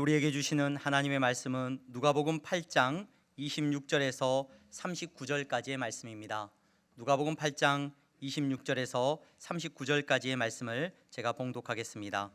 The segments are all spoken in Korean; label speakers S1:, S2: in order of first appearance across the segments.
S1: 우리에게 주시는 하나님의 말씀은 누가복음 8장 26절에서 39절까지의 말씀입니다. 누가복음 8장 26절에서 39절까지의 말씀을 제가 봉독하겠습니다.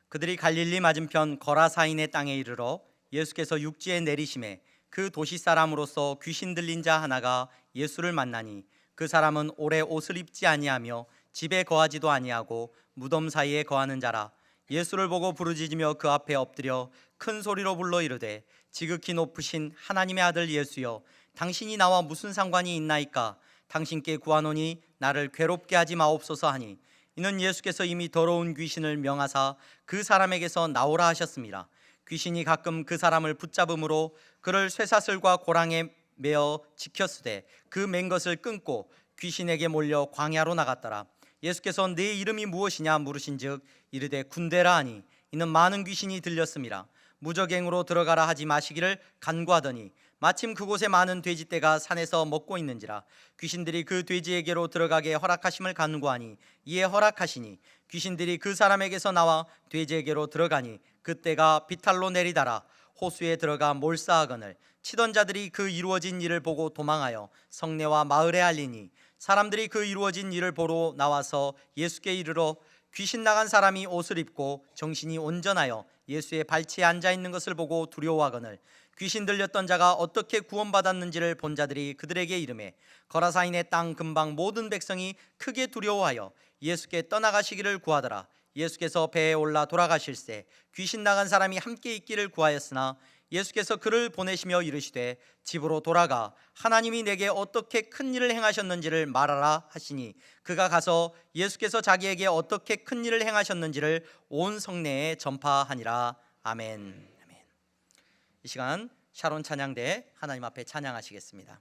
S1: 그들이 갈릴리 맞은편 거라사인의 땅에 이르러 예수께서 육지에 내리심에 그 도시 사람으로서 귀신 들린 자 하나가 예수를 만나니 그 사람은 오래 옷을 입지 아니하며 집에 거하지도 아니하고 무덤 사이에 거하는 자라. 예수를 보고 부르짖으며 그 앞에 엎드려 큰 소리로 불러 이르되 지극히 높으신 하나님의 아들 예수여, 당신이 나와 무슨 상관이 있나이까? 당신께 구하노니 나를 괴롭게 하지 마옵소서 하니, 이는 예수께서 이미 더러운 귀신을 명하사 그 사람에게서 나오라 하셨습니다. 귀신이 가끔 그 사람을 붙잡음으로 그를 쇠사슬과 고랑에 매어 지켰으되 그 맨 것을 끊고 귀신에게 몰려 광야로 나갔더라. 예수께서 네 이름이 무엇이냐 물으신즉 이르되 군대라 하니, 이는 많은 귀신이 들렸습니다. 무적행으로 들어가라 하지 마시기를 간구하더니 마침 그곳에 많은 돼지떼가 산에서 먹고 있는지라. 귀신들이 그 돼지에게로 들어가게 허락하심을 간구하니 이에 허락하시니 귀신들이 그 사람에게서 나와 돼지에게로 들어가니 그때가 비탈로 내리다라. 호수에 들어가 몰사하거늘 치던 자들이 그 이루어진 일을 보고 도망하여 성내와 마을에 알리니, 사람들이 그 이루어진 일을 보러 나와서 예수께 이르러 귀신 나간 사람이 옷을 입고 정신이 온전하여 예수의 발치에 앉아 있는 것을 보고 두려워하거늘 귀신 들렸던 자가 어떻게 구원받았는지를 본 자들이 그들에게 이르매, 거라사인의 땅 근방 모든 백성이 크게 두려워하여 예수께 떠나가시기를 구하더라. 예수께서 배에 올라 돌아가실새 귀신 나간 사람이 함께 있기를 구하였으나 예수께서 그를 보내시며 이르시되 집으로 돌아가 하나님이 내게 어떻게 큰 일을 행하셨는지를 말하라 하시니, 그가 가서 예수께서 자기에게 어떻게 큰 일을 행하셨는지를 온 성내에 전파하니라. 아멘. 이 시간 샤론 찬양대 하나님 앞에 찬양하시겠습니다.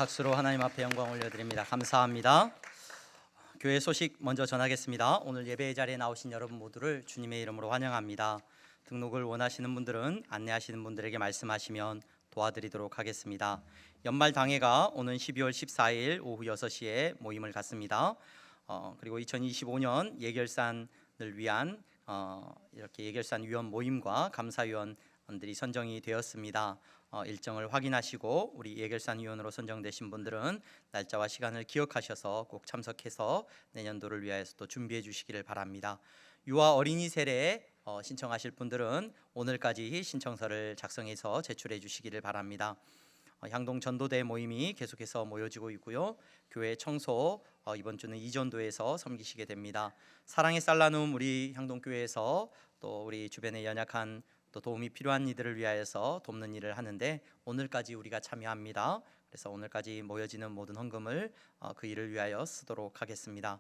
S1: 박수로 하나님 앞에 영광 올려드립니다. 감사합니다. 교회 소식 먼저 전하겠습니다. 오늘 예배의 자리에 나오신 여러분 모두를 주님의 이름으로 환영합니다. 등록을 원하시는 분들은 안내하시는 분들에게 말씀하시면 도와드리도록 하겠습니다. 연말 당회가 오는 12월 14일 오후 6시에 모임을 갖습니다. 그리고 2025년 예결산을 위한 이렇게 예결산 위원 모임과 감사위원들이 선정이 되었습니다. 일정을 확인하시고 우리 예결산 위원으로 선정되신 분들은 날짜와 시간을 기억하셔서 꼭 참석해서 내년도를 위하여서 또 준비해 주시기를 바랍니다. 유아 어린이 세례에 신청하실 분들은 오늘까지 신청서를 작성해서 제출해 주시기를 바랍니다. 향동 전도대 모임이 계속해서 모여지고 있고요. 교회 청소 이번 주는 이전도에서 섬기시게 됩니다. 사랑의 쌀나눔 우리 향동교회에서 또 우리 주변에 연약한 또 도움이 필요한 이들을 위하여서 돕는 일을 하는데 오늘까지 우리가 참여합니다. 그래서 오늘까지 모여지는 모든 헌금을 그 일을 위하여 쓰도록 하겠습니다.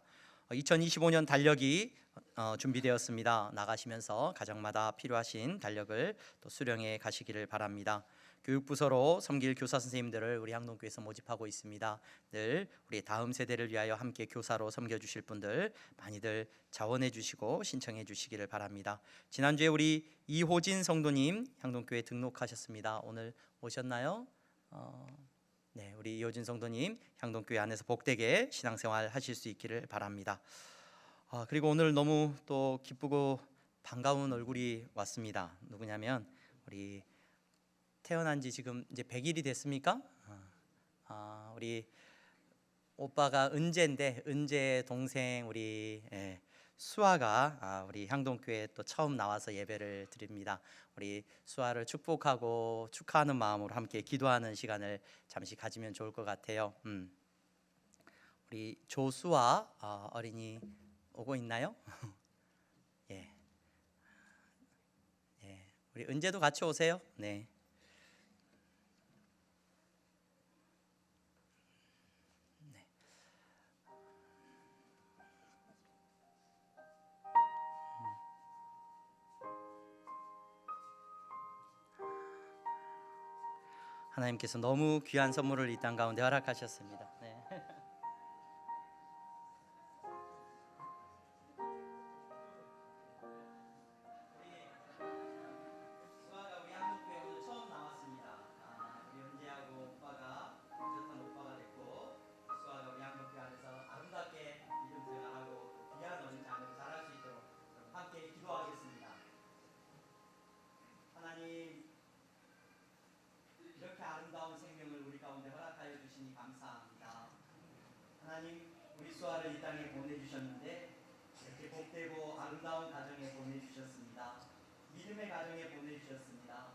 S1: 2025년 달력이 준비되었습니다. 나가시면서 가정마다 필요하신 달력을 또 수령해 가시기를 바랍니다. 교육부서로 섬길 교사 선생님들을 우리 향동교회에서 모집하고 있습니다. 늘 우리 다음 세대를 위하여 함께 교사로 섬겨주실 분들 많이들 자원해 주시고 신청해 주시기를 바랍니다. 지난주에 우리 이호진 성도님 향동교회 등록하셨습니다. 오늘 오셨나요? 네, 우리 이호진 성도님 향동교회 안에서 복되게 신앙생활 하실 수 있기를 바랍니다. 그리고 오늘 너무 또 기쁘고 반가운 얼굴이 왔습니다. 누구냐면 우리 태어난 지 지금 이제 100일이 됐습니까? 우리 오빠가 은재인데 은재 동생 우리 수아가 우리 향동교회 또 처음 나와서 예배를 드립니다. 우리 수아를 축복하고 축하하는 마음으로 함께 기도하는 시간을 잠시 가지면 좋을 것 같아요. 우리 조수아 어린이 오고 있나요? 예. 우리 은재도 같이 오세요. 네. 하나님께서 너무 귀한 선물을 이 땅 가운데 허락하셨습니다. 네. 수아가 우리 한국교회 오늘 처음 나왔습니다. 우리 은재하고 오빠가 비슷한 오빠가 됐고 수아가 우리 한국교회 안에서 아름답게 믿음 생활하고 귀한 어린 자녀를 자랄 수 있도록 함께 기도하겠습니다. 하나님 이렇게 아름다운 생명을 우리 가운데 허락하여 주시니 감사합니다. 하나님 우리 수아를 이 땅에 보내주셨는데 이렇게 복되고 아름다운 가정에 보내주셨습니다. 믿음의 가정에 보내주셨습니다.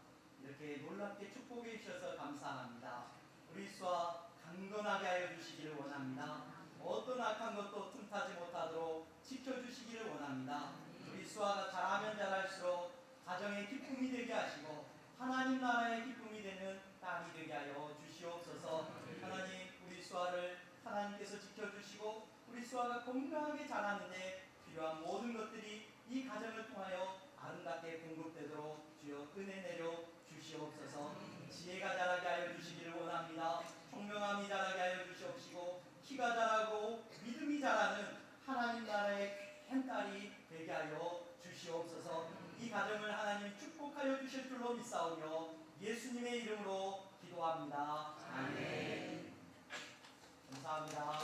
S1: 이렇게 놀랍게 축복해 주셔서 감사합니다. 우리 수아 강건하게 하여 주시기를 원합니다. 어떤 악한 것도 틈타지 못하도록 지켜주시기를 원합니다. 우리 수아가 자라면 자랄수록 가정의 기쁨이 되게 하시고 하나님 나라의 기쁨이 되는 딸이 되게 하여 주시옵소서. 하나님 우리 수아를 하나님께서 지켜주시고 우리 수아가 건강하게 자라는데 필요한 모든 것들이 이 가정을 통하여 아름답게 공급되도록 주여 은혜 내려 주시옵소서. 지혜가 자라게 하여 주시기를 원합니다. 총명함이 자라게 하여 주시옵시고 키가 자라고 믿음이 자라는 하나님 나라의 한 딸이 되게 하여 주시옵소서. 이 가정을 하나님 축복하여 주실 줄로 믿사오며 예수님의 이름으로 기도합니다. 아멘. 감사합니다.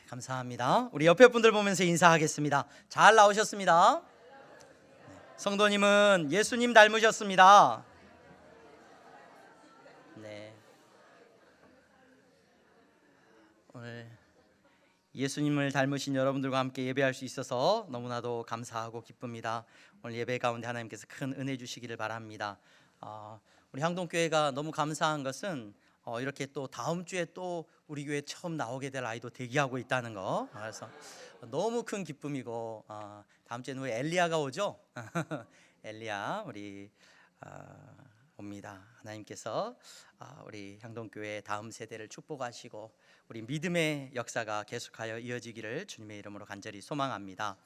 S1: 감사합니다. 우리 옆에 분들 보면서 인사하겠습니다. 잘 나오셨습니다. 성도님은 예수님 닮으셨습니다. 네. 오늘 예수님을 닮으신 여러분들과 함께 예배할 수 있어서 너무나도 감사하고 기쁩니다. 오늘 예배 가운데 하나님께서 큰 은혜 주시기를 바랍니다. 우리 향동교회가 너무 감사한 것은 이렇게 또 다음 주에 또 우리 교회 처음 나오게 될 아이도 대기하고 있다는 거. 그래서 너무 큰 기쁨이고 다음 주에는 우리 엘리야가 오죠. 엘리야 우리 옵니다. 하나님께서 우리 향동교회 다음 세대를 축복하시고 우리 믿음의 역사가 계속하여 이어지기를 주님의 이름으로 간절히 소망합니다.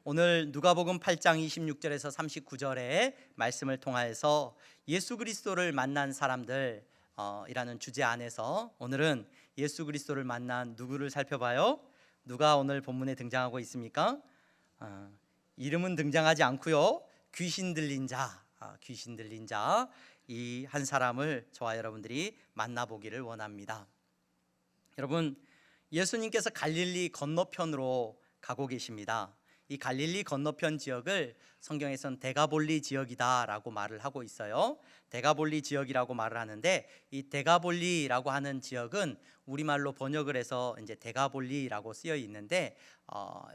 S1: 오늘 누가복음 8장 26절에서 39절의 말씀을 통하여서 예수 그리스도를 만난 사람들 이라는 주제 안에서 오늘은 예수 그리스도를 만난 누구를 살펴봐요? 누가 오늘 본문에 등장하고 있습니까? 이름은 등장하지 않고요. 귀신 들린 자, 귀신 들린 자 이 한 사람을 저와 여러분들이 만나보기를 원합니다. 여러분, 예수님께서 갈릴리 건너편으로 가고 계십니다. 이 갈릴리 건너편 지역을 성경에서는 데가볼리 지역이다라고 말을 하고 있어요. 데가볼리 지역이라고 말을 하는데 이 데가볼리라고 하는 지역은 우리말로 번역을 해서 이제 데가볼리라고 쓰여 있는데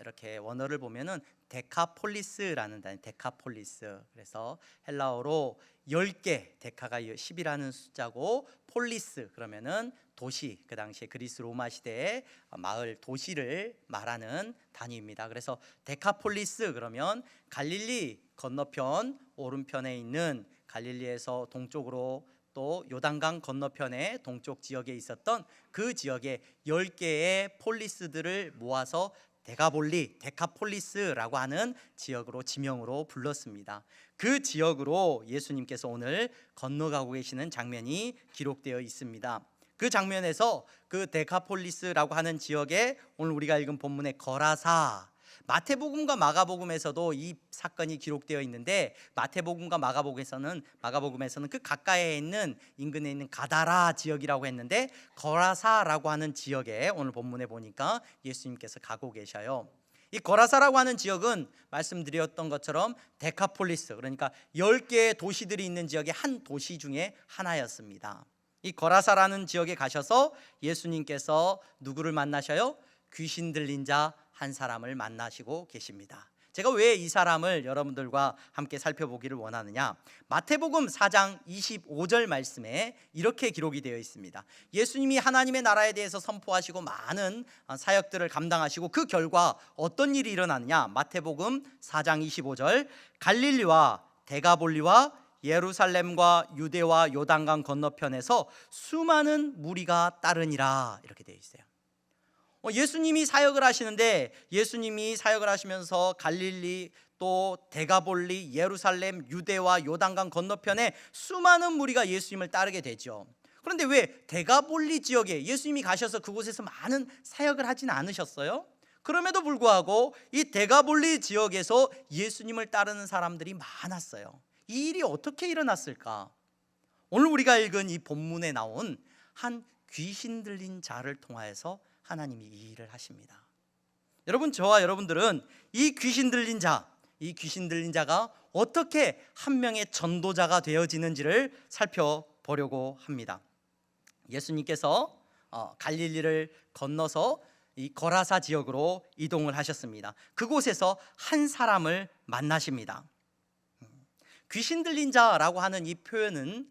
S1: 이렇게 원어를 보면은 데카폴리스라는 단어, 데카폴리스. 그래서 헬라어로 10개, 데카가 10이라는 숫자고 폴리스 그러면은 도시, 그 당시에 그리스 로마 시대의 마을 도시를 말하는 단위입니다. 그래서 데카폴리스 그러면 갈릴리 건너편 오른편에 있는 갈릴리에서 동쪽으로 또 요단강 건너편의 동쪽 지역에 있었던 그 지역의 10개의 폴리스들을 모아서 데가볼리, 데카폴리스라고 하는 지역으로 지명으로 불렀습니다. 그 지역으로 예수님께서 오늘 건너가고 계시는 장면이 기록되어 있습니다. 그 장면에서 그 데카폴리스라고 하는 지역에 오늘 우리가 읽은 본문의 거라사, 마태복음과 마가복음에서도 이 사건이 기록되어 있는데 마태복음과 마가복음에서는 그 가까이에 있는 인근에 있는 가다라 지역이라고 했는데 거라사라고 하는 지역에 오늘 본문에 보니까 예수님께서 가고 계셔요. 이 거라사라고 하는 지역은 말씀드렸던 것처럼 데카폴리스, 그러니까 10개의 도시들이 있는 지역의 한 도시 중에 하나였습니다. 이 거라사라는 지역에 가셔서 예수님께서 누구를 만나셔요? 귀신 들린 자 한 사람을 만나시고 계십니다. 제가 왜 이 사람을 여러분들과 함께 살펴보기를 원하느냐? 마태복음 4장 25절 말씀에 이렇게 기록이 되어 있습니다. 예수님이 하나님의 나라에 대해서 선포하시고 많은 사역들을 감당하시고 그 결과 어떤 일이 일어나느냐? 마태복음 4장 25절 갈릴리와 데가볼리와 예루살렘과 유대와 요단강 건너편에서 수많은 무리가 따르니라 이렇게 되어 있어요. 예수님이 사역을 하시는데 예수님이 사역을 하시면서 갈릴리 또 데가볼리 예루살렘 유대와 요단강 건너편에 수많은 무리가 예수님을 따르게 되죠. 그런데 왜 데가볼리 지역에 예수님이 가셔서 그곳에서 많은 사역을 하진 않으셨어요? 그럼에도 불구하고 이 데가볼리 지역에서 예수님을 따르는 사람들이 많았어요. 이 일이 어떻게 일어났을까? 오늘 우리가 읽은 이 본문에 나온 한 귀신 들린 자를 통하여서 하나님이 이 일을 하십니다. 여러분, 저와 여러분들은 이 귀신 들린 자가 어떻게 한 명의 전도자가 되어지는지를 살펴보려고 합니다. 예수님께서 갈릴리를 건너서 이 거라사 지역으로 이동을 하셨습니다. 그곳에서 한 사람을 만나십니다. 귀신 들린 자라고 하는 이 표현은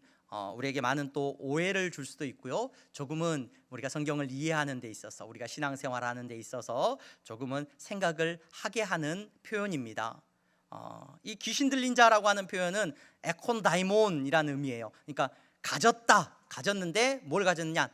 S1: 우리에게 많은 또 오해를 줄 수도 있고요. 조금은 우리가 성경을 이해하는 데 있어서 우리가 신앙생활하는 데 있어서 조금은 생각을 하게 하는 표현입니다. 이 귀신 들린 자라고 하는 표현은 에콘다이몬이라는 의미예요. 그러니까 가졌는데 뭘 가졌느냐?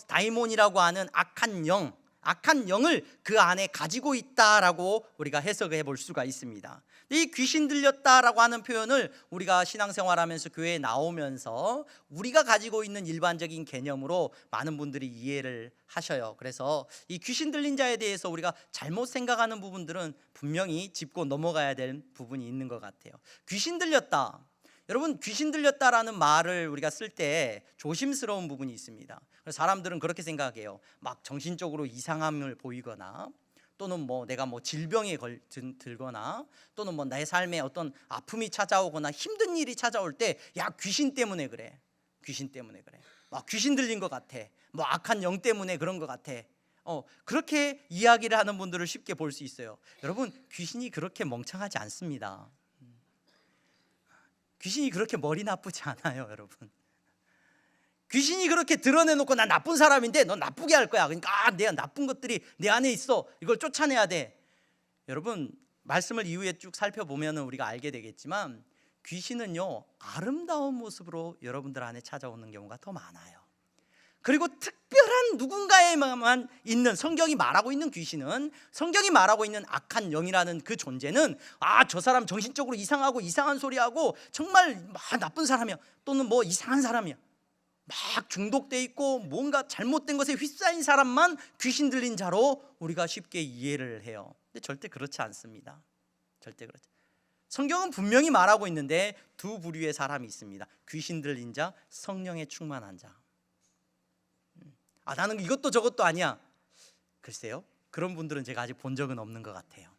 S1: 다이몬이라고 하는 악한 영을 그 안에 가지고 있다라고 우리가 해석해 볼 수가 있습니다. 이 귀신 들렸다라고 하는 표현을 우리가 신앙생활하면서 교회에 나오면서 우리가 가지고 있는 일반적인 개념으로 많은 분들이 이해를 하셔요. 그래서 이 귀신 들린 자에 대해서 우리가 잘못 생각하는 부분들은 분명히 짚고 넘어가야 될 부분이 있는 것 같아요. 귀신 들렸다. 여러분, 귀신 들렸다라는 말을 우리가 쓸 때 조심스러운 부분이 있습니다. 그래서 사람들은 그렇게 생각해요. 막 정신적으로 이상함을 보이거나 또는 내가 질병에 들거나 또는 내 삶에 어떤 아픔이 찾아오거나 힘든 일이 찾아올 때 귀신 때문에 그래. 귀신 들린 것 같아. 악한 영 때문에 그런 것 같아. 그렇게 이야기를 하는 분들을 쉽게 볼 수 있어요. 여러분, 귀신이 그렇게 멍청하지 않습니다. 귀신이 그렇게 머리 나쁘지 않아요, 여러분. 귀신이 그렇게 드러내놓고 나 나쁜 사람인데 너 나쁘게 할 거야. 그러니까 내가 나쁜 것들이 내 안에 있어. 이걸 쫓아내야 돼. 여러분, 말씀을 이후에 쭉 살펴보면 우리가 알게 되겠지만 귀신은요, 아름다운 모습으로 여러분들 안에 찾아오는 경우가 더 많아요. 그리고 특별한 누군가에만 있는, 성경이 말하고 있는 귀신은, 성경이 말하고 있는 악한 영이라는 그 존재는 저 사람 정신적으로 이상하고 이상한 소리하고 정말 나쁜 사람이야, 또는 뭐 이상한 사람이야, 막 중독돼 있고 뭔가 잘못된 것에 휩싸인 사람만 귀신 들린 자로 우리가 쉽게 이해를 해요. 근데 절대 그렇지 않습니다. 절대 그렇지. 성경은 분명히 말하고 있는데 두 부류의 사람이 있습니다. 귀신 들린 자, 성령에 충만한 자. 나는 이것도 저것도 아니야. 글쎄요, 그런 분들은 제가 아직 본 적은 없는 것 같아요.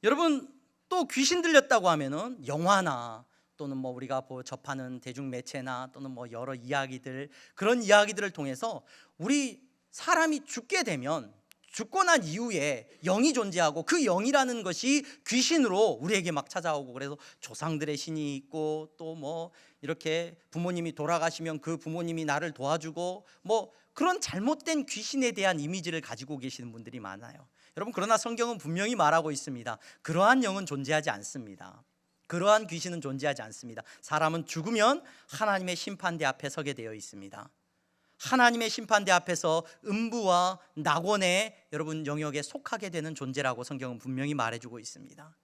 S1: 여러분, 또 귀신 들렸다고 하면은 영화나 또는 뭐 우리가 접하는 대중매체나 또는 뭐 여러 이야기들, 그런 이야기들을 통해서 우리 사람이 죽게 되면, 죽고 난 이후에 영이 존재하고 그 영이라는 것이 귀신으로 우리에게 막 찾아오고, 그래서 조상들의 신이 있고 또 뭐 이렇게 부모님이 돌아가시면 그 부모님이 나를 도와주고, 뭐 그런 잘못된 귀신에 대한 이미지를 가지고 계시는 분들이 많아요. 여러분, 그러나 성경은 분명히 말하고 있습니다. 그러한 영은 존재하지 않습니다. 그러한 귀신은 존재하지 않습니다. 사람은 죽으면 하나님의 심판대 앞에 서게 되어 있습니다. 하나님의 심판대 앞에서 음부와 낙원의 여러분 영역에 속하게 되는 존재라고 성경은 분명히 말해주고 있습니다.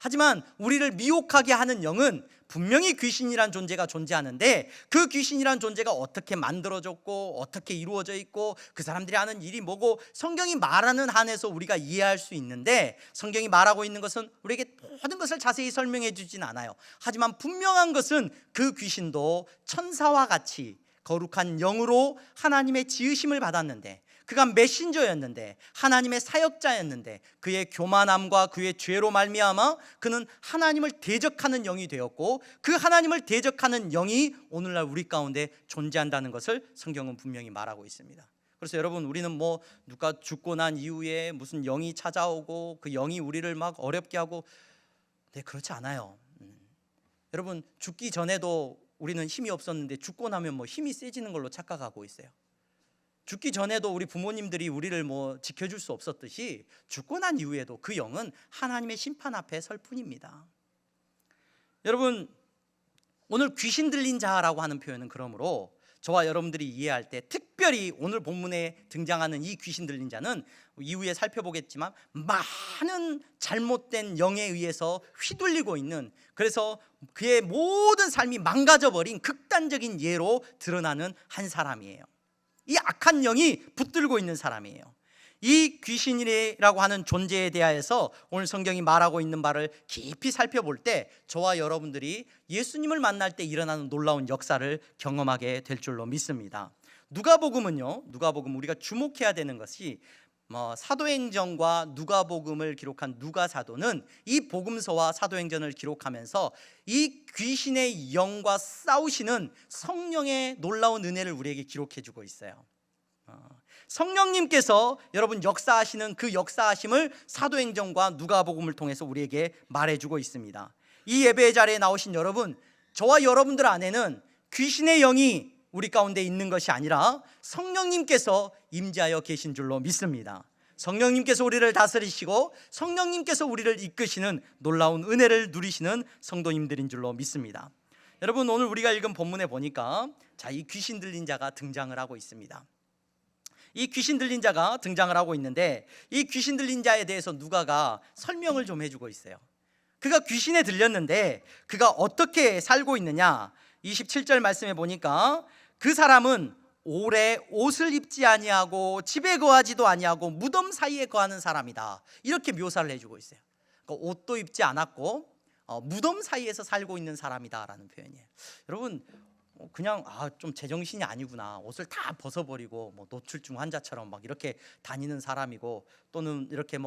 S1: 하지만 우리를 미혹하게 하는 영은 분명히 귀신이란 존재가 존재하는데, 그 귀신이란 존재가 어떻게 만들어졌고 어떻게 이루어져 있고 그 사람들이 하는 일이 뭐고 성경이 말하는 한에서 우리가 이해할 수 있는데, 성경이 말하고 있는 것은 우리에게 모든 것을 자세히 설명해 주진 않아요. 하지만 분명한 것은 그 귀신도 천사와 같이 거룩한 영으로 하나님의 지으심을 받았는데, 그가 메신저였는데, 하나님의 사역자였는데, 그의 교만함과 그의 죄로 말미암아 그는 하나님을 대적하는 영이 되었고, 그 하나님을 대적하는 영이 오늘날 우리 가운데 존재한다는 것을 성경은 분명히 말하고 있습니다. 그래서 여러분, 우리는 뭐 누가 죽고 난 이후에 무슨 영이 찾아오고 그 영이 우리를 막 어렵게 하고, 네, 그렇지 않아요. 여러분, 죽기 전에도 우리는 힘이 없었는데 죽고 나면 뭐 힘이 세지는 걸로 착각하고 있어요. 죽기 전에도 우리 부모님들이 우리를 뭐 지켜줄 수 없었듯이 죽고 난 이후에도 그 영은 하나님의 심판 앞에 설 뿐입니다. 여러분, 오늘 귀신 들린 자라고 하는 표현은 그러므로 저와 여러분들이 이해할 때, 특별히 오늘 본문에 등장하는 이 귀신 들린 자는 이후에 살펴보겠지만 많은 잘못된 영에 의해서 휘둘리고 있는, 그래서 그의 모든 삶이 망가져버린 극단적인 예로 드러나는 한 사람이에요. 이 악한 영이 붙들고 있는 사람이에요. 이 귀신이라고 하는 존재에 대하여서 오늘 성경이 말하고 있는 바를 깊이 살펴볼 때 저와 여러분들이 예수님을 만날 때 일어나는 놀라운 역사를 경험하게 될 줄로 믿습니다. 누가복음은요, 누가복음 우리가 주목해야 되는 것이 사도행전과 누가복음을 기록한 누가사도는 이 복음서와 사도행전을 기록하면서 이 귀신의 영과 싸우시는 성령의 놀라운 은혜를 우리에게 기록해주고 있어요. 성령님께서 여러분 역사하시는 그 역사하심을 사도행전과 누가복음을 통해서 우리에게 말해주고 있습니다. 이 예배의 자리에 나오신 여러분, 저와 여러분들 안에는 귀신의 영이 우리 가운데 있는 것이 아니라 성령님께서 임재하여 계신 줄로 믿습니다. 성령님께서 우리를 다스리시고 성령님께서 우리를 이끄시는 놀라운 은혜를 누리시는 성도님들인 줄로 믿습니다. 여러분, 오늘 우리가 읽은 본문에 보니까 이 귀신 들린 자가 등장을 하고 있습니다. 이 귀신 들린 자가 등장을 하고 있는데, 이 귀신 들린 자에 대해서 누가가 설명을 좀 해주고 있어요. 그가 귀신에 들렸는데 그가 어떻게 살고 있느냐, 27절 말씀에 보니까 그 사람은 오래 옷을 입지 아니하고 집에 거하지도 아니하고 무덤 사이에 거하는 사람이다, 이렇게 묘사를 해주고 있어요. 그러니까 옷도 입지 않았고 무덤 사이에서 살고 있는 사람이다라는 표현이에요. 여러분, 그냥 좀 제정신이 아니구나, 옷을 다 벗어버리고 노출증 환자처럼 막 이렇게 다니는 사람이고, 또는 이렇게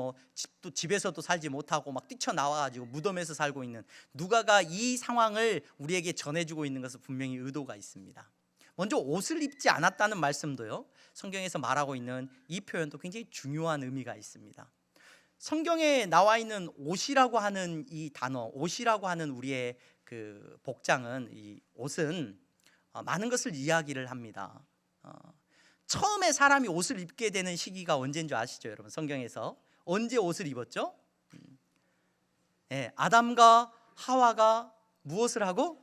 S1: 집에서도 살지 못하고 막 뛰쳐나와가지고 무덤에서 살고 있는, 누가가 이 상황을 우리에게 전해주고 있는 것은 분명히 의도가 있습니다. 먼저 옷을 입지 않았다는 말씀도요, 성경에서 말하고 있는 이 표현도 굉장히 중요한 의미가 있습니다. 성경에 나와 있는 옷이라고 하는 이 단어, 옷이라고 하는 우리의 그 복장은, 이 옷은 많은 것을 이야기를 합니다. 처음에 사람이 옷을 입게 되는 시기가 언제인 줄 아시죠? 여러분, 성경에서 언제 옷을 입었죠? 아담과 하와가 무엇을 하고?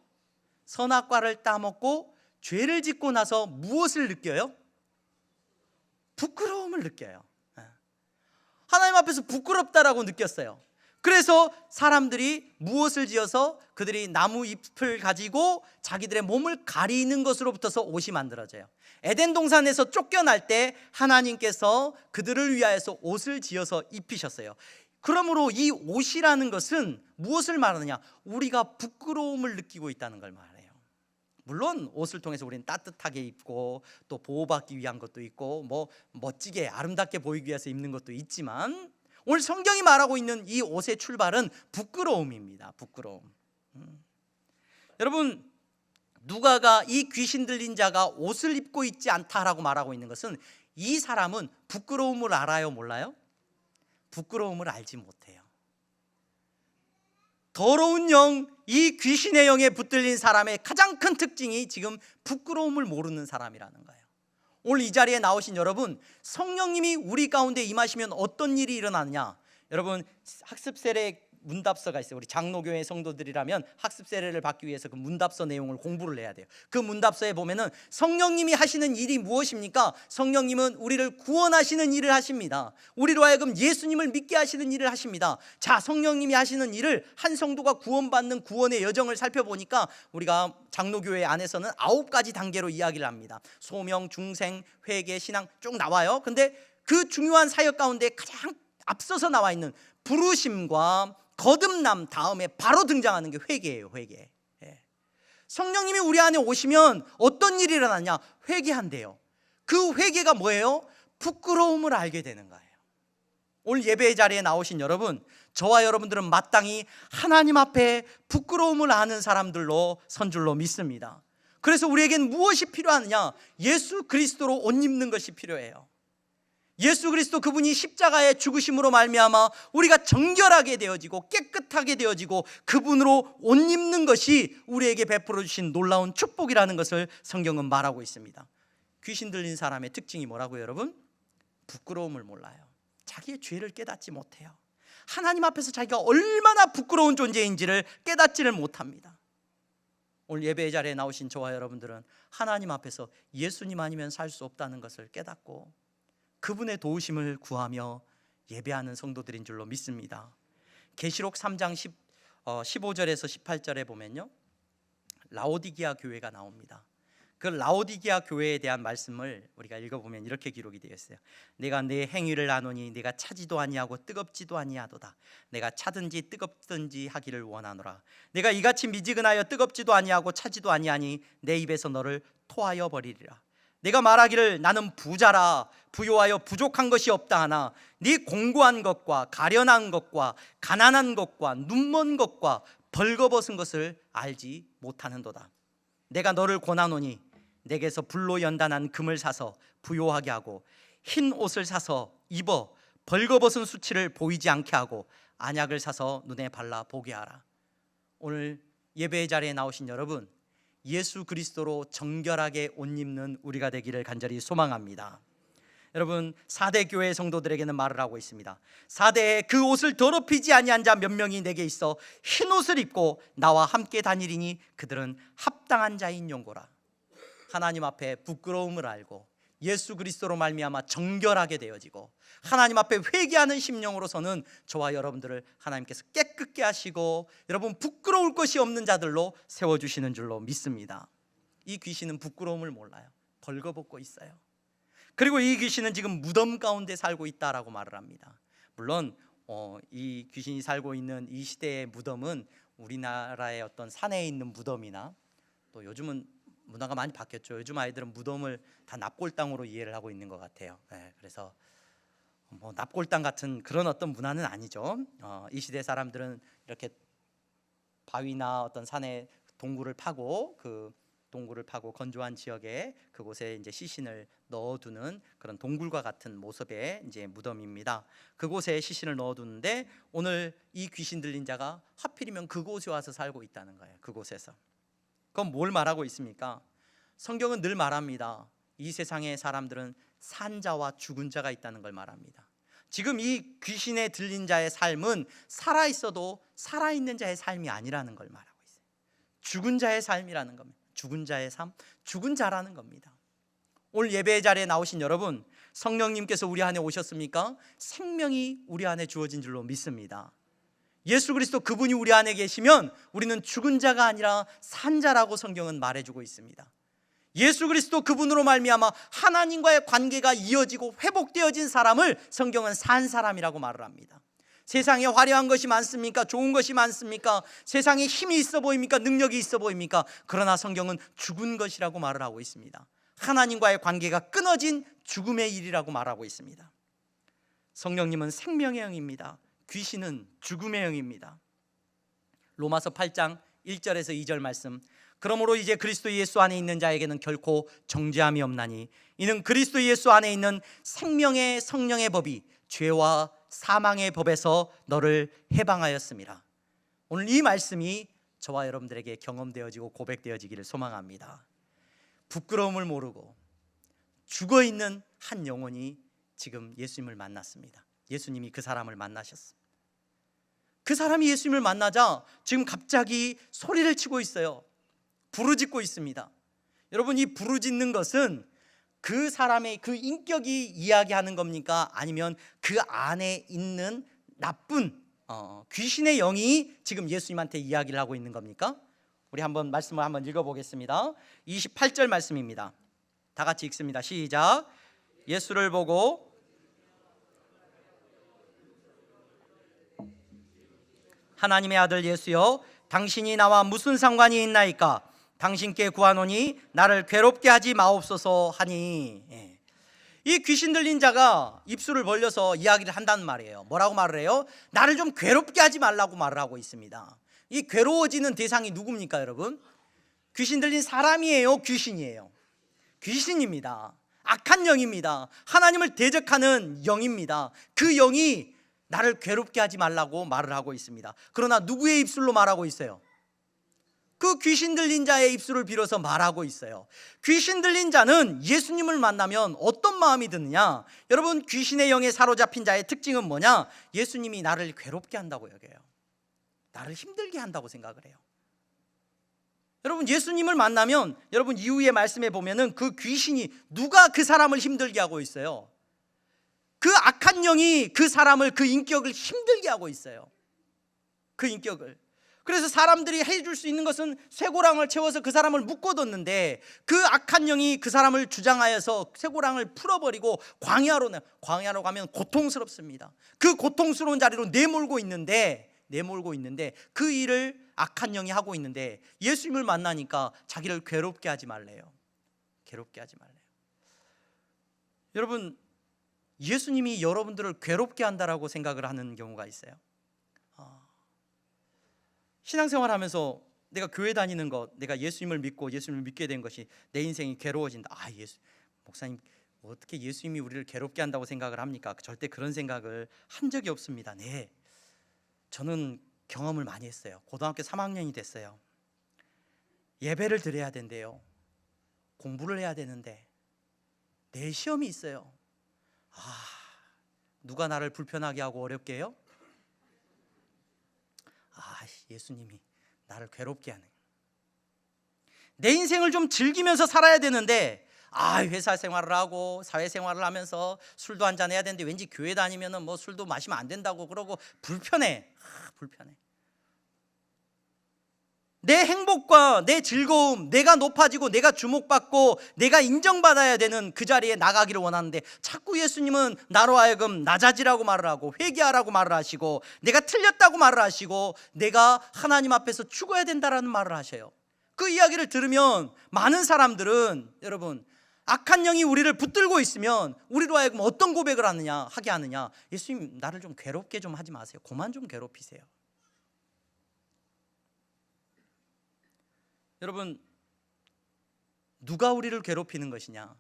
S1: 선악과를 따먹고 죄를 짓고 나서 무엇을 느껴요? 부끄러움을 느껴요. 하나님 앞에서 부끄럽다라고 느꼈어요. 그래서 사람들이 무엇을 지어서 그들이 나무 잎을 가지고 자기들의 몸을 가리는 것으로부터서 옷이 만들어져요. 에덴 동산에서 쫓겨날 때 하나님께서 그들을 위하여서 옷을 지어서 입히셨어요. 그러므로 이 옷이라는 것은 무엇을 말하느냐? 우리가 부끄러움을 느끼고 있다는 걸 말해요. 물론 옷을 통해서 우리는 따뜻하게 입고 또 보호받기 위한 것도 있고 뭐 멋지게 아름답게 보이기 위해서 입는 것도 있지만, 오늘 성경이 말하고 있는 이 옷의 출발은 부끄러움입니다. 부끄러움. 여러분, 누가가 이 귀신 들린 자가 옷을 입고 있지 않다라고 말하고 있는 것은, 이 사람은 부끄러움을 알아요, 몰라요? 부끄러움을 알지 못해요. 더러운 영, 이 귀신의 영에 붙들린 사람의 가장 큰 특징이 지금 부끄러움을 모르는 사람이라는 거예요. 오늘 이 자리에 나오신 여러분, 성령님이 우리 가운데 임하시면 어떤 일이 일어나느냐? 여러분, 학습 세례 문답서가 있어요. 우리 장로교회 성도들이라면 학습 세례를 받기 위해서 그 문답서 내용을 공부를 해야 돼요. 그 문답서에 보면은 성령님이 하시는 일이 무엇입니까? 성령님은 우리를 구원하시는 일을 하십니다. 우리로 하여금 예수님을 믿게 하시는 일을 하십니다. 자, 성령님이 하시는 일을, 한 성도가 구원받는 구원의 여정을 살펴보니까 우리가 장로교회 안에서는 9가지 단계로 이야기를 합니다. 소명, 중생, 회개, 신앙 쭉 나와요. 근데 그 중요한 사역 가운데 가장 앞서서 나와 있는 부르심과 거듭남 다음에 바로 등장하는 게 회개예요. 회개. 성령님이 우리 안에 오시면 어떤 일이 일어나냐? 회개한대요. 그 회개가 뭐예요? 부끄러움을 알게 되는 거예요. 오늘 예배의 자리에 나오신 여러분, 저와 여러분들은 마땅히 하나님 앞에 부끄러움을 아는 사람들로 선 줄로 믿습니다. 그래서 우리에겐 무엇이 필요하느냐? 예수 그리스도로 옷 입는 것이 필요해요. 예수 그리스도 그분이 십자가의 죽으심으로 말미암아 우리가 정결하게 되어지고 깨끗하게 되어지고 그분으로 옷 입는 것이 우리에게 베풀어 주신 놀라운 축복이라는 것을 성경은 말하고 있습니다. 귀신 들린 사람의 특징이 뭐라고요, 여러분? 부끄러움을 몰라요. 자기의 죄를 깨닫지 못해요. 하나님 앞에서 자기가 얼마나 부끄러운 존재인지를 깨닫지를 못합니다. 오늘 예배의 자리에 나오신 저와 여러분들은 하나님 앞에서 예수님 아니면 살 수 없다는 것을 깨닫고 그분의 도우심을 구하며 예배하는 성도들인 줄로 믿습니다. 계시록 3장 15절에서 18절에 보면요, 라오디게아 교회가 나옵니다. 그 라오디게아 교회에 대한 말씀을 우리가 읽어보면 이렇게 기록이 되어 있어요. 내가 내 행위를 아노니 내가 차지도 아니하고 뜨겁지도 아니하도다. 내가 차든지 뜨겁든지 하기를 원하노라. 내가 이같이 미지근하여 뜨겁지도 아니하고 차지도 아니하니 내 입에서 너를 토하여 버리리라. 내가 말하기를 나는 부자라 부요하여 부족한 것이 없다 하나 네 공고한 것과 가련한 것과 가난한 것과 눈먼 것과 벌거벗은 것을 알지 못하는도다. 내가 너를 권하노니 내게서 불로 연단한 금을 사서 부요하게 하고 흰 옷을 사서 입어 벌거벗은 수치를 보이지 않게 하고 안약을 사서 눈에 발라 보게 하라. 오늘 예배의 자리에 나오신 여러분, 예수 그리스도로 정결하게 옷 입는 우리가 되기를 간절히 소망합니다. 여러분, 4대 교회 성도들에게는 말을 하고 있습니다. 4대에 그 옷을 더럽히지 아니한 자 몇 명이 내게 있어 흰 옷을 입고 나와 함께 다니리니 그들은 합당한 자인 용고라. 하나님 앞에 부끄러움을 알고 예수 그리스도로 말미암아 정결하게 되어지고 하나님 앞에 회개하는 심령으로서는 저와 여러분들을 하나님께서 깨끗게 하시고 여러분 부끄러울 것이 없는 자들로 세워주시는 줄로 믿습니다. 이 귀신은 부끄러움을 몰라요. 벌거벗고 있어요. 그리고 이 귀신은 지금 무덤 가운데 살고 있다라고 말을 합니다. 물론 이 귀신이 살고 있는 이 시대의 무덤은 우리나라의 어떤 산에 있는 무덤이나 또 요즘은 문화가 많이 바뀌었죠. 요즘 아이들은 무덤을 다 납골당으로 이해를 하고 있는 것 같아요. 그래서 뭐 납골당 같은 그런 어떤 문화는 아니죠. 이 시대 사람들은 이렇게 바위나 어떤 산에 동굴을 파고 그 동굴을 파고 건조한 지역에 그곳에 이제 시신을 넣어두는 그런 동굴과 같은 모습의 이제 무덤입니다. 그곳에 시신을 넣어두는데 오늘 이 귀신 들린 자가 하필이면 그곳에 와서 살고 있다는 거예요. 그곳에서. 그건 뭘 말하고 있습니까? 성경은 늘 말합니다. 이 세상의 사람들은 산 자와 죽은 자가 있다는 걸 말합니다. 지금 이 귀신에 들린 자의 삶은 살아있어도 살아있는 자의 삶이 아니라는 걸 말하고 있어요. 죽은 자의 삶이라는 겁니다. 죽은 자의 삶, 죽은 자라는 겁니다. 오늘 예배의 자리에 나오신 여러분, 성령님께서 우리 안에 오셨습니까? 생명이 우리 안에 주어진 줄로 믿습니다. 예수 그리스도 그분이 우리 안에 계시면 우리는 죽은 자가 아니라 산 자라고 성경은 말해주고 있습니다. 예수 그리스도 그분으로 말미암아 하나님과의 관계가 이어지고 회복되어진 사람을 성경은 산 사람이라고 말을 합니다. 세상에 화려한 것이 많습니까? 좋은 것이 많습니까? 세상에 힘이 있어 보입니까? 능력이 있어 보입니까? 그러나 성경은 죽은 것이라고 말을 하고 있습니다. 하나님과의 관계가 끊어진 죽음의 일이라고 말하고 있습니다. 성령님은 생명의 영입니다. 귀신은 죽음의 영입니다. 로마서 8장 1절에서 2절 말씀, 그러므로 이제 그리스도 예수 안에 있는 자에게는 결코 정죄함이 없나니 이는 그리스도 예수 안에 있는 생명의 성령의 법이 죄와 사망의 법에서 너를 해방하였습니다. 오늘 이 말씀이 저와 여러분들에게 경험되어지고 고백되어지기를 소망합니다. 부끄러움을 모르고 죽어있는 한 영혼이 지금 예수님을 만났습니다. 예수님이 그 사람을 만나셨습니다. 그 사람이 예수님을 만나자 지금 갑자기 소리를 치고 있어요. 부르짖고 있습니다. 여러분, 이 부르짖는 것은 그 사람의 그 인격이 이야기하는 겁니까? 아니면 그 안에 있는 나쁜 귀신의 영이 지금 예수님한테 이야기를 하고 있는 겁니까? 우리 한번 말씀을 한번 읽어보겠습니다. 28절 말씀입니다. 다 같이 읽습니다. 시작. 예수를 보고 하나님의 아들 예수여, 당신이 나와 무슨 상관이 있나이까? 당신께 구하노니 나를 괴롭게 하지 마옵소서 하니. 이 귀신 들린 자가 입술을 벌려서 이야기를 한다는 말이에요. 뭐라고 말을 해요? 나를 좀 괴롭게 하지 말라고 말을 하고 있습니다. 이 괴로워지는 대상이 누굽니까, 여러분? 귀신 들린 사람이에요? 귀신이에요? 귀신입니다. 악한 영입니다. 하나님을 대적하는 영입니다. 그 영이 나를 괴롭게 하지 말라고 말을 하고 있습니다. 그러나 누구의 입술로 말하고 있어요? 그 귀신 들린 자의 입술을 빌어서 말하고 있어요. 귀신 들린 자는 예수님을 만나면 어떤 마음이 드느냐? 여러분, 귀신의 영에 사로잡힌 자의 특징은 뭐냐? 예수님이 나를 괴롭게 한다고 여겨요. 나를 힘들게 한다고 생각을 해요. 여러분, 예수님을 만나면 여러분 이후의 말씀에 보면은 그 귀신이 누가 그 사람을 힘들게 하고 있어요? 그 악한 영이 그 사람을, 그 인격을 힘들게 하고 있어요. 그 인격을. 그래서 사람들이 해줄 수 있는 것은 쇠고랑을 채워서 그 사람을 묶어뒀는데 그 악한 영이 그 사람을 주장하여서 쇠고랑을 풀어버리고 광야로 가면 고통스럽습니다. 그 고통스러운 자리로 내몰고 있는데 그 일을 악한 영이 하고 있는데 예수님을 만나니까 자기를 괴롭게 하지 말래요. 괴롭게 하지 말래요. 여러분, 예수님이 여러분들을 괴롭게 한다라고 생각을 하는 경우가 있어요. 신앙생활 하면서 내가 교회 다니는 것, 내가 예수님을 믿고 예수님을 믿게 된 것이 내 인생이 괴로워진다. 목사님, 어떻게 예수님이 우리를 괴롭게 한다고 생각을 합니까? 절대 그런 생각을 한 적이 없습니다. 네, 저는 경험을 많이 했어요. 고등학교 3학년이 됐어요. 예배를 드려야 된대요. 공부를 해야 되는데 내일 시험이 있어요. 누가 나를 불편하게 하고 어렵게 해요? 예수님이 나를 괴롭게 하네. 내 인생을 좀 즐기면서 살아야 되는데 회사 생활을 하고 사회생활을 하면서 술도 한잔 해야 되는데 왠지 교회 다니면은 뭐 술도 마시면 안 된다고 그러고 불편해. 불편해. 내 행복과 내 즐거움, 내가 높아지고 내가 주목받고 내가 인정받아야 되는 그 자리에 나가기를 원하는데 자꾸 예수님은 나로 하여금 낮아지라고 말을 하고 회개하라고 말을 하시고 내가 틀렸다고 말을 하시고 내가 하나님 앞에서 죽어야 된다라는 말을 하셔요. 그 이야기를 들으면 많은 사람들은, 여러분, 악한 영이 우리를 붙들고 있으면 우리로 하여금 어떤 고백을 하게 하느냐? 예수님, 나를 좀 괴롭게 좀 하지 마세요. 그만 좀 괴롭히세요. 여러분, 누가 우리를 괴롭히는 것이냐?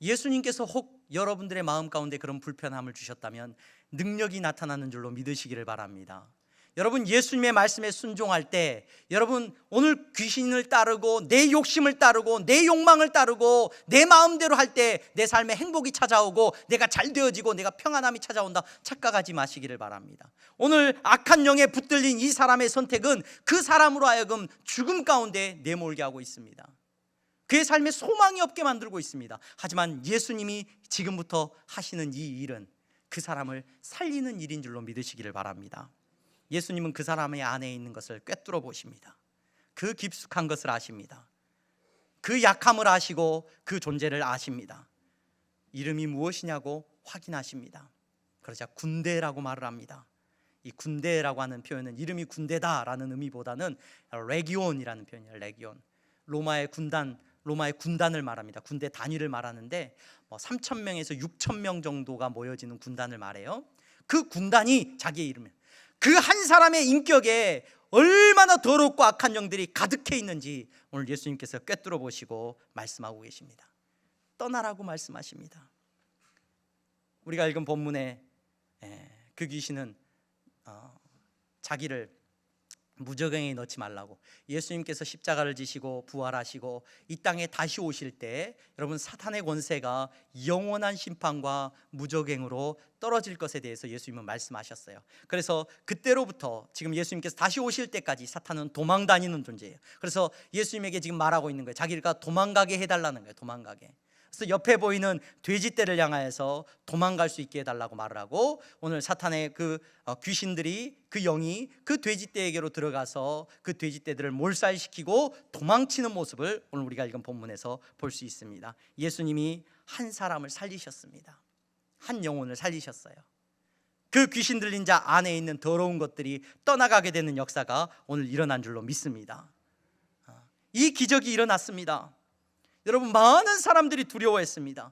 S1: 예수님께서 혹 여러분들의 마음 가운데 그런 불편함을 주셨다면 능력이 나타나는 줄로 믿으시기를 바랍니다. 여러분, 예수님의 말씀에 순종할 때, 여러분, 오늘 귀신을 따르고 내 욕심을 따르고 내 욕망을 따르고 내 마음대로 할 때 내 삶에 행복이 찾아오고 내가 잘 되어지고 내가 평안함이 찾아온다 착각하지 마시기를 바랍니다. 오늘 악한 영에 붙들린 이 사람의 선택은 그 사람으로 하여금 죽음 가운데 내몰게 하고 있습니다. 그의 삶에 소망이 없게 만들고 있습니다. 하지만 예수님이 지금부터 하시는 이 일은 그 사람을 살리는 일인 줄로 믿으시기를 바랍니다. 예수님은 그 사람의 안에 있는 것을 꿰뚫어 보십니다. 그 깊숙한 것을 아십니다. 그 약함을 아시고 그 존재를 아십니다. 이름이 무엇이냐고 확인하십니다. 그러자 군대라고 말을 합니다. 이 군대라고 하는 표현은 이름이 군대다라는 의미보다는 레기온이라는 표현이에요. 레기온. 로마의 군단을 말합니다. 군대 단위를 말하는데 3,000명에서 6,000명 정도가 모여지는 군단을 말해요. 그 군단이 자기의 이름이에요. 그 한 사람의 인격에 얼마나 더럽고 악한 영들이 가득해 있는지 오늘 예수님께서 꿰뚫어 보시고 말씀하고 계십니다. 떠나라고 말씀하십니다. 우리가 읽은 본문에 그 귀신은 자기를 무저갱에 넣지 말라고, 예수님께서 십자가를 지시고 부활하시고 이 땅에 다시 오실 때 여러분 사탄의 권세가 영원한 심판과 무저갱으로 떨어질 것에 대해서 예수님은 말씀하셨어요. 그래서 그때로부터 지금 예수님께서 다시 오실 때까지 사탄은 도망다니는 존재예요. 그래서 예수님에게 지금 말하고 있는 거예요. 자기가 도망가게 해달라는 거예요. 도망가게. 그래서 옆에 보이는 돼지떼를 향하여서 도망갈 수 있게 해달라고 말을 하고, 오늘 사탄의 그 귀신들이, 그 영이 그 돼지떼에게로 들어가서 그 돼지떼들을 몰살시키고 도망치는 모습을 오늘 우리가 읽은 본문에서 볼 수 있습니다. 예수님이 한 사람을 살리셨습니다. 한 영혼을 살리셨어요. 그 귀신 들린 자 안에 있는 더러운 것들이 떠나가게 되는 역사가 오늘 일어난 줄로 믿습니다. 이 기적이 일어났습니다. 여러분, 많은 사람들이 두려워했습니다.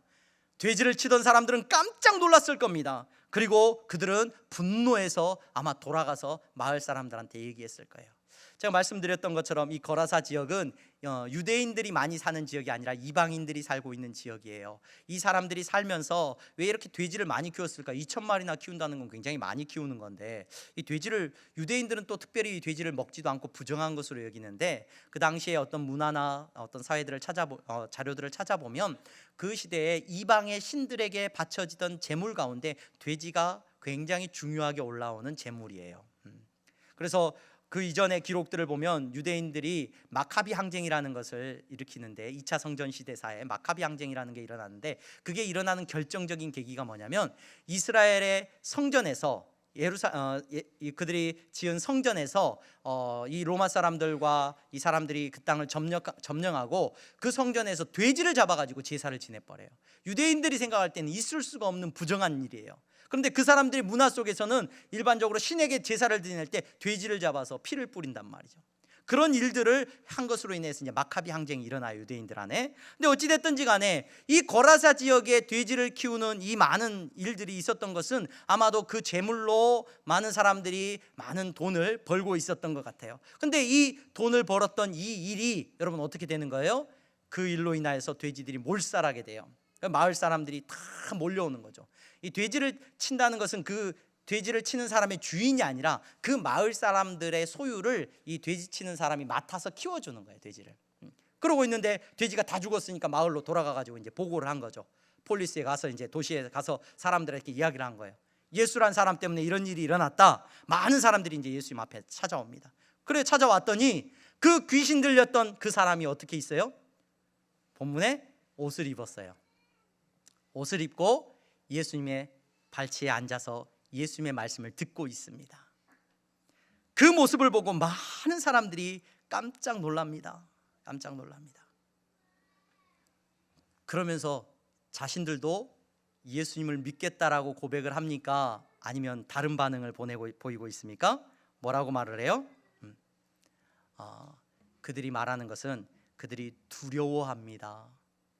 S1: 돼지를 치던 사람들은 깜짝 놀랐을 겁니다. 그리고 그들은 분노해서 아마 돌아가서 마을 사람들한테 얘기했을 거예요. 제가 말씀드렸던 것처럼 이 거라사 지역은 유대인들이 많이 사는 지역이 아니라 이방인들이 살고 있는 지역이에요. 이 사람들이 살면서 왜 이렇게 돼지를 많이 키웠을까? 2,000마리나 키운다는 건 굉장히 많이 키우는 건데, 이 돼지를, 유대인들은 또 특별히 이 돼지를 먹지도 않고 부정한 것으로 여기는데, 그 당시에 어떤 문화나 어떤 사회들을 자료들을 찾아보면 그 시대에 이방의 신들에게 바쳐지던 제물 가운데 돼지가 굉장히 중요하게 올라오는 제물이에요. 그래서 그 이전의 기록들을 보면 유대인들이 마카비 항쟁이라는 것을 일으키는데, 2차 성전 시대사에 마카비 항쟁이라는 게 일어나는데, 그게 일어나는 결정적인 계기가 뭐냐면 이스라엘의 성전에서 그들이 지은 성전에서 이 로마 사람들과 이 사람들이 그 땅을 점령하고 그 성전에서 돼지를 잡아가지고 제사를 지내버려요. 유대인들이 생각할 때는 있을 수가 없는 부정한 일이에요. 그런데 그 사람들의 문화 속에서는 일반적으로 신에게 제사를 드릴 때 돼지를 잡아서 피를 뿌린단 말이죠. 그런 일들을 한 것으로 인해서 이제 마카비 항쟁이 일어나요, 유대인들 안에. 근데 어찌됐든지 간에 이 거라사 지역에 돼지를 키우는 이 많은 일들이 있었던 것은 아마도 그 제물로 많은 사람들이 많은 돈을 벌고 있었던 것 같아요. 근데 이 돈을 벌었던 이 일이 여러분 어떻게 되는 거예요? 그 일로 인하여서 돼지들이 몰살하게 돼요. 마을 사람들이 다 몰려오는 거죠. 이 돼지를 친다는 것은 그 돼지를 치는 사람의 주인이 아니라 그 마을 사람들의 소유를 이 돼지 치는 사람이 맡아서 키워주는 거예요, 돼지를. 그러고 있는데 돼지가 다 죽었으니까 마을로 돌아가가지고 이제 보고를 한 거죠. 폴리스에 가서, 이제 도시에 가서 사람들에게 이야기를 한 거예요. 예수란 사람 때문에 이런 일이 일어났다. 많은 사람들이 이제 예수님 앞에 찾아옵니다. 그래 찾아왔더니 그 귀신 들렸던 그 사람이 어떻게 있어요? 본문에 옷을 입었어요. 옷을 입고 예수님의 발치에 앉아서 예수님의 말씀을 듣고 있습니다. 그 모습을 보고 많은 사람들이 깜짝 놀랍니다. 깜짝 놀랍니다. 그러면서 자신들도 예수님을 믿겠다라고 고백을 합니까? 아니면 다른 반응을 보이고 있습니까? 뭐라고 말을 해요? 그들이 말하는 것은 그들이 두려워합니다.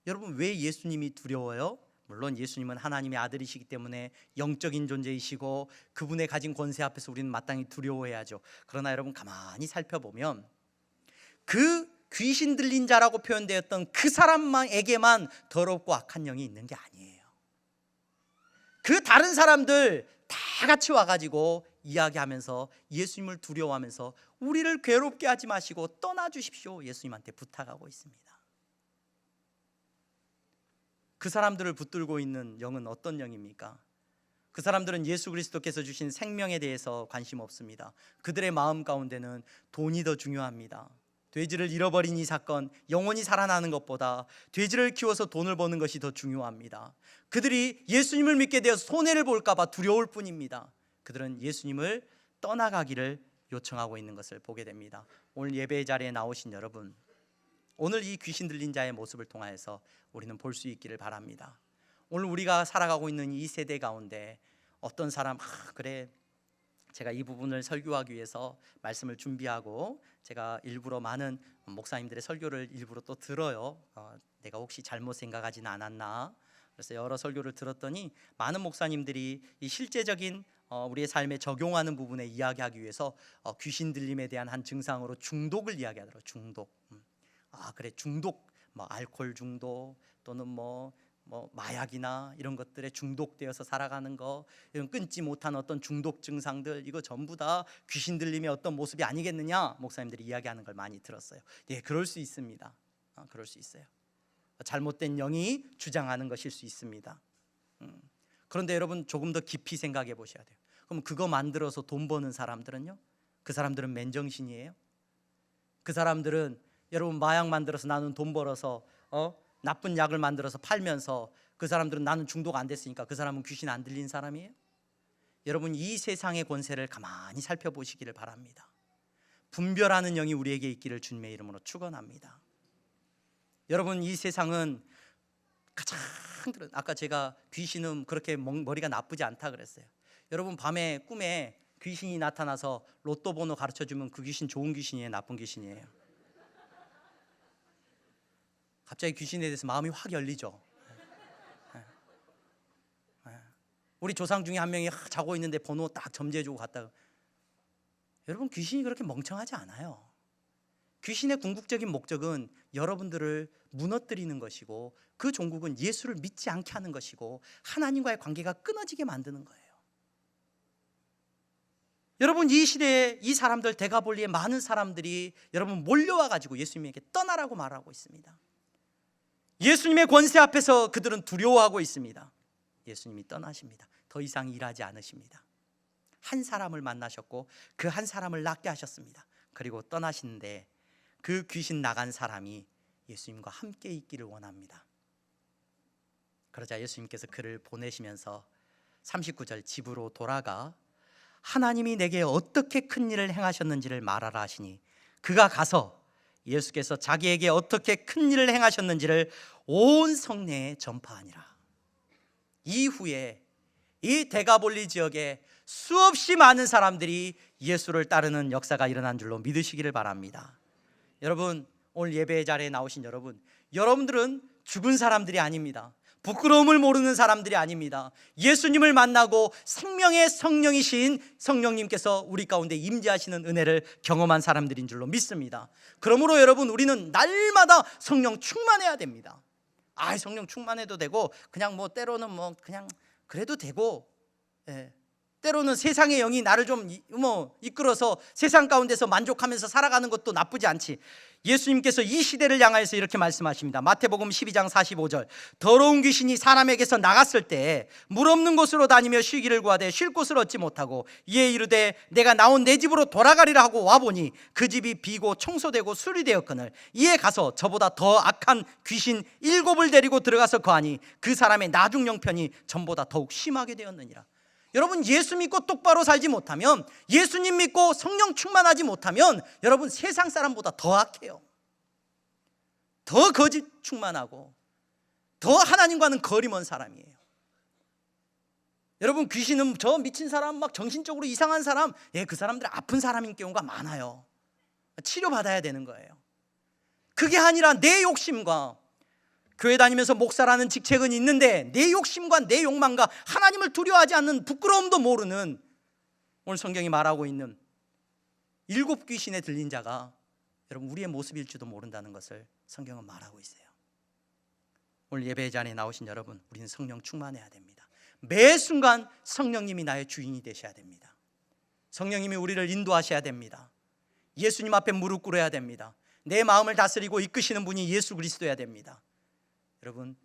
S1: 여러분, 왜 예수님이 두려워요? 물론 예수님은 하나님의 아들이시기 때문에 영적인 존재이시고 그분의 가진 권세 앞에서 우리는 마땅히 두려워해야죠. 그러나 여러분, 가만히 살펴보면 그 귀신 들린 자라고 표현되었던 그 사람에게만 더럽고 악한 영이 있는 게 아니에요. 그 다른 사람들 다 같이 와가지고 이야기하면서 예수님을 두려워하면서 우리를 괴롭게 하지 마시고 떠나주십시오, 예수님한테 부탁하고 있습니다. 그 사람들을 붙들고 있는 영은 어떤 영입니까? 그 사람들은 예수 그리스도께서 주신 생명에 대해서 관심 없습니다. 그들의 마음 가운데는 돈이 더 중요합니다. 돼지를 잃어버린 이 사건, 영혼이 살아나는 것보다 돼지를 키워서 돈을 버는 것이 더 중요합니다. 그들이 예수님을 믿게 되어 손해를 볼까 봐 두려울 뿐입니다. 그들은 예수님을 떠나가기를 요청하고 있는 것을 보게 됩니다. 오늘 예배 자리에 나오신 여러분, 오늘 이 귀신 들린 자의 모습을 통하여서 우리는 볼 수 있기를 바랍니다. 오늘 우리가 살아가고 있는 이 세대 가운데 어떤 사람, 그래 제가 이 부분을 설교하기 위해서 말씀을 준비하고 제가 일부러 많은 목사님들의 설교를 일부러 또 들어요. 내가 혹시 잘못 생각하지는 않았나. 그래서 여러 설교를 들었더니 많은 목사님들이 이 실제적인 우리의 삶에 적용하는 부분에 이야기하기 위해서 귀신 들림에 대한 한 증상으로 중독을 이야기하더라고요. 중독. 그래, 중독, 뭐 알코올 중독 또는 뭐 마약이나 이런 것들에 중독되어서 살아가는 거, 이런 끊지 못한 어떤 중독 증상들, 이거 전부 다 귀신 들림의 어떤 모습이 아니겠느냐, 목사님들이 이야기하는 걸 많이 들었어요. 예, 그럴 수 있습니다. 그럴 수 있어요. 잘못된 영이 주장하는 것일 수 있습니다. 그런데 여러분, 조금 더 깊이 생각해 보셔야 돼요. 그럼 그거 만들어서 돈 버는 사람들은요? 그 사람들은 맨정신이에요? 그 사람들은 여러분, 마약 만들어서 나는 돈 벌어서 나쁜 약을 만들어서 팔면서 그 사람들은 나는 중독 안 됐으니까 그 사람은 귀신 안 들린 사람이에요? 여러분, 이 세상의 권세를 가만히 살펴보시기를 바랍니다. 분별하는 영이 우리에게 있기를 주님의 이름으로 축원합니다. 여러분, 이 세상은 가장, 아까 제가 귀신은 그렇게 머리가 나쁘지 않다 그랬어요. 여러분, 밤에 꿈에 귀신이 나타나서 로또 번호 가르쳐주면 그 귀신 좋은 귀신이에요, 나쁜 귀신이에요? 갑자기 귀신에 대해서 마음이 확 열리죠. 우리 조상 중에 한 명이 자고 있는데 번호 딱 점지해주고 갔다가, 여러분, 귀신이 그렇게 멍청하지 않아요. 귀신의 궁극적인 목적은 여러분들을 무너뜨리는 것이고, 그 종국은 예수를 믿지 않게 하는 것이고, 하나님과의 관계가 끊어지게 만드는 거예요. 여러분, 이 시대에 이 사람들, 데가볼리에 많은 사람들이 여러분 몰려와가지고 예수님에게 떠나라고 말하고 있습니다. 예수님의 권세 앞에서 그들은 두려워하고 있습니다. 예수님이 떠나십니다. 더 이상 일하지 않으십니다. 한 사람을 만나셨고 그 한 사람을 낫게 하셨습니다. 그리고 떠나시는데 그 귀신 나간 사람이 예수님과 함께 있기를 원합니다. 그러자 예수님께서 그를 보내시면서 39절, 집으로 돌아가 하나님이 내게 어떻게 큰 일을 행하셨는지를 말하라 하시니, 그가 가서 예수께서 자기에게 어떻게 큰 일을 행하셨는지를 온 성내에 전파하니라. 이후에 이 데가볼리 지역에 수없이 많은 사람들이 예수를 따르는 역사가 일어난 줄로 믿으시기를 바랍니다. 여러분, 오늘 예배 자리에 나오신 여러분, 여러분들은 죽은 사람들이 아닙니다. 부끄러움을 모르는 사람들이 아닙니다. 예수님을 만나고 생명의 성령이신 성령님께서 우리 가운데 임재하시는 은혜를 경험한 사람들인 줄로 믿습니다. 그러므로 여러분, 우리는 날마다 성령 충만해야 됩니다. 성령 충만해도 되고, 그냥 때로는 그냥 그래도 되고, 때로는 세상의 영이 나를 좀 이끌어서 세상 가운데서 만족하면서 살아가는 것도 나쁘지 않지. 예수님께서 이 시대를 향하여서 이렇게 말씀하십니다. 마태복음 12장 45절, 더러운 귀신이 사람에게서 나갔을 때 물 없는 곳으로 다니며 쉬기를 구하되 쉴 곳을 얻지 못하고 이에 이르되 내가 나온 내 집으로 돌아가리라 하고 와보니 그 집이 비고 청소되고 수리되었거늘 이에 가서 저보다 더 악한 귀신 7을 데리고 들어가서 거하니 그 사람의 나중 형편이 전보다 더욱 심하게 되었느니라. 여러분, 예수 믿고 똑바로 살지 못하면, 예수님 믿고 성령 충만하지 못하면 여러분, 세상 사람보다 더 악해요. 더 거짓 충만하고 더 하나님과는 거리 먼 사람이에요. 여러분, 귀신은 저 미친 사람, 막 정신적으로 이상한 사람, 그 사람들 아픈 사람인 경우가 많아요. 치료받아야 되는 거예요. 그게 아니라 내 욕심과, 교회 다니면서 목사라는 직책은 있는데 내 욕심과 내 욕망과 하나님을 두려워하지 않는, 부끄러움도 모르는, 오늘 성경이 말하고 있는 7 귀신에 들린 자가 여러분 우리의 모습일지도 모른다는 것을 성경은 말하고 있어요. 오늘 예배 자리에 나오신 여러분, 우리는 성령 충만해야 됩니다. 매 순간 성령님이 나의 주인이 되셔야 됩니다. 성령님이 우리를 인도하셔야 됩니다. 예수님 앞에 무릎 꿇어야 됩니다. 내 마음을 다스리고 이끄시는 분이 예수 그리스도여야 됩니다. 여러분,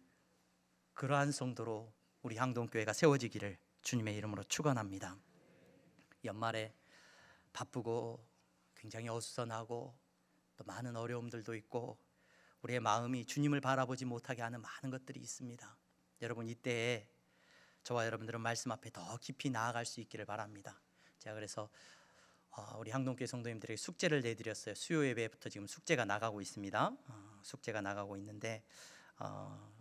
S1: 그러한 성도로 우리 향동교회가 세워지기를 주님의 이름으로 축원합니다. 연말에 바쁘고 굉장히 어수선하고 또 많은 어려움들도 있고 우리의 마음이 주님을 바라보지 못하게 하는 많은 것들이 있습니다. 여러분, 이때에 저와 여러분들은 말씀 앞에 더 깊이 나아갈 수 있기를 바랍니다. 제가 그래서 우리 항동교회 성도님들에게 숙제를 내드렸어요. 수요 예배부터 지금 숙제가 나가고 있습니다. 숙제가 나가고 있는데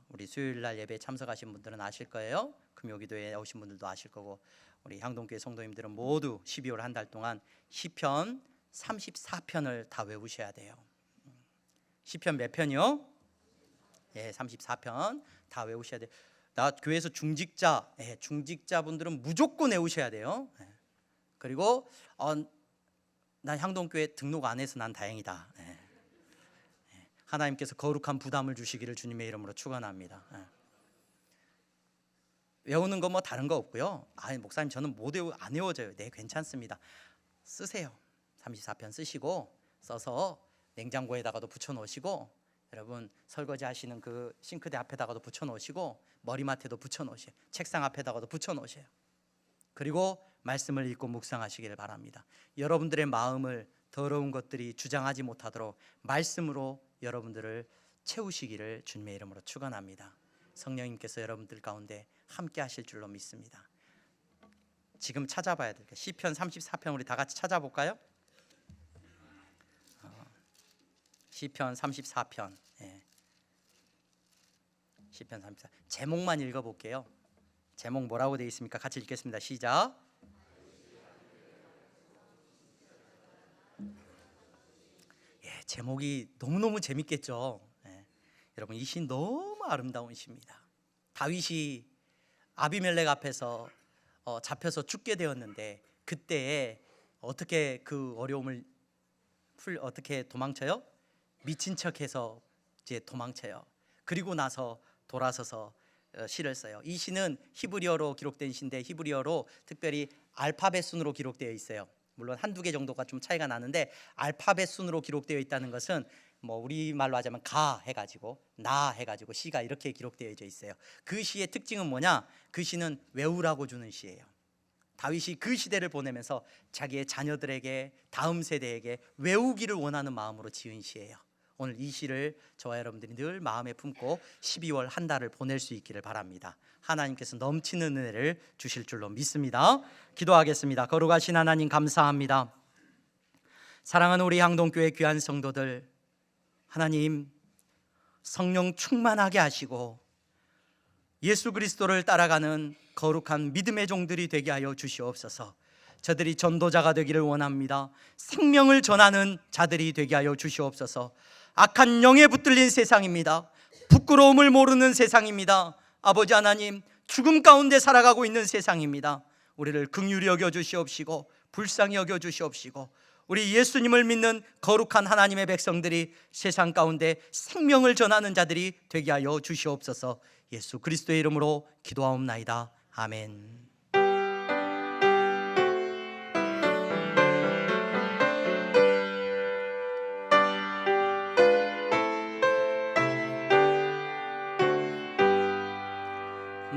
S1: 우리 수요일날 예배에 참석하신 분들은 아실 거예요. 금요기도에 오신 분들도 아실 거고, 우리 향동교회 성도님들은 모두 12월 한 달 동안 시편 34편을 다 외우셔야 돼요. 시편 몇 편이요? 예, 34편 다 외우셔야 돼요. 나 교회에서 중직자분들은 무조건 외우셔야 돼요. 예. 그리고 난 향동교회 등록 안 해서 난 다행이다. 예. 하나님께서 거룩한 부담을 주시기를 주님의 이름으로 축원합니다. 예. 외우는 거 뭐 다른 거 없고요. 목사님 저는 안 외워져요. 네, 괜찮습니다. 쓰세요. 34편 쓰시고, 써서 냉장고에다가도 붙여 놓으시고, 여러분 설거지 하시는 그 싱크대 앞에다가도 붙여 놓으시고, 머리맡에도 붙여 놓으세요. 책상 앞에다가도 붙여 놓으세요. 그리고 말씀을 읽고 묵상하시기를 바랍니다. 여러분들의 마음을 더러운 것들이 주장하지 못하도록 말씀으로 여러분들을 채우시기를 주님의 이름으로 축원합니다. 성령님께서 여러분들 가운데 함께 하실 줄로 믿습니다. 지금 찾아봐야 돼요. 시편 34편 우리 다 같이 찾아볼까요? 시편 34편. 예. 시편 34. 제목만 읽어볼게요. 제목 뭐라고 되어 있습니까? 같이 읽겠습니다. 시작. 예, 제목이 너무너무 재밌겠죠. 예. 여러분, 이 시 너무 아름다운 시입니다. 다윗이 아비멜렉 앞에서 잡혀서 죽게 되었는데, 그때 어떻게 그 어려움을 어떻게 도망쳐요? 미친 척해서 이제 도망쳐요. 그리고 나서 돌아서서 시를 써요. 이 시는 히브리어로 기록된 시인데, 히브리어로 특별히 알파벳 순으로 기록되어 있어요. 물론 한두 개 정도가 좀 차이가 나는데, 알파벳 순으로 기록되어 있다는 것은 뭐 우리말로 하자면 가 해가지고 나 해가지고 시가 이렇게 기록되어 있어요. 그 시의 특징은 뭐냐? 그 시는 외우라고 주는 시예요. 다윗이 그 시대를 보내면서 자기의 자녀들에게, 다음 세대에게 외우기를 원하는 마음으로 지은 시예요. 오늘 이 시를 저와 여러분들이 늘 마음에 품고 12월 한 달을 보낼 수 있기를 바랍니다. 하나님께서 넘치는 은혜를 주실 줄로 믿습니다. 기도하겠습니다. 거룩하신 하나님, 감사합니다. 사랑하는 우리 향동교회 귀한 성도들, 하나님 성령 충만하게 하시고 예수 그리스도를 따라가는 거룩한 믿음의 종들이 되게 하여 주시옵소서. 저들이 전도자가 되기를 원합니다. 생명을 전하는 자들이 되게 하여 주시옵소서. 악한 영에 붙들린 세상입니다. 부끄러움을 모르는 세상입니다. 아버지 하나님, 죽음 가운데 살아가고 있는 세상입니다. 우리를 긍휼히 여겨 주시옵시고 불쌍히 여겨 주시옵시고, 우리 예수님을 믿는 거룩한 하나님의 백성들이 세상 가운데 생명을 전하는 자들이 되게 하여 주시옵소서. 예수 그리스도의 이름으로 기도하옵나이다. 아멘.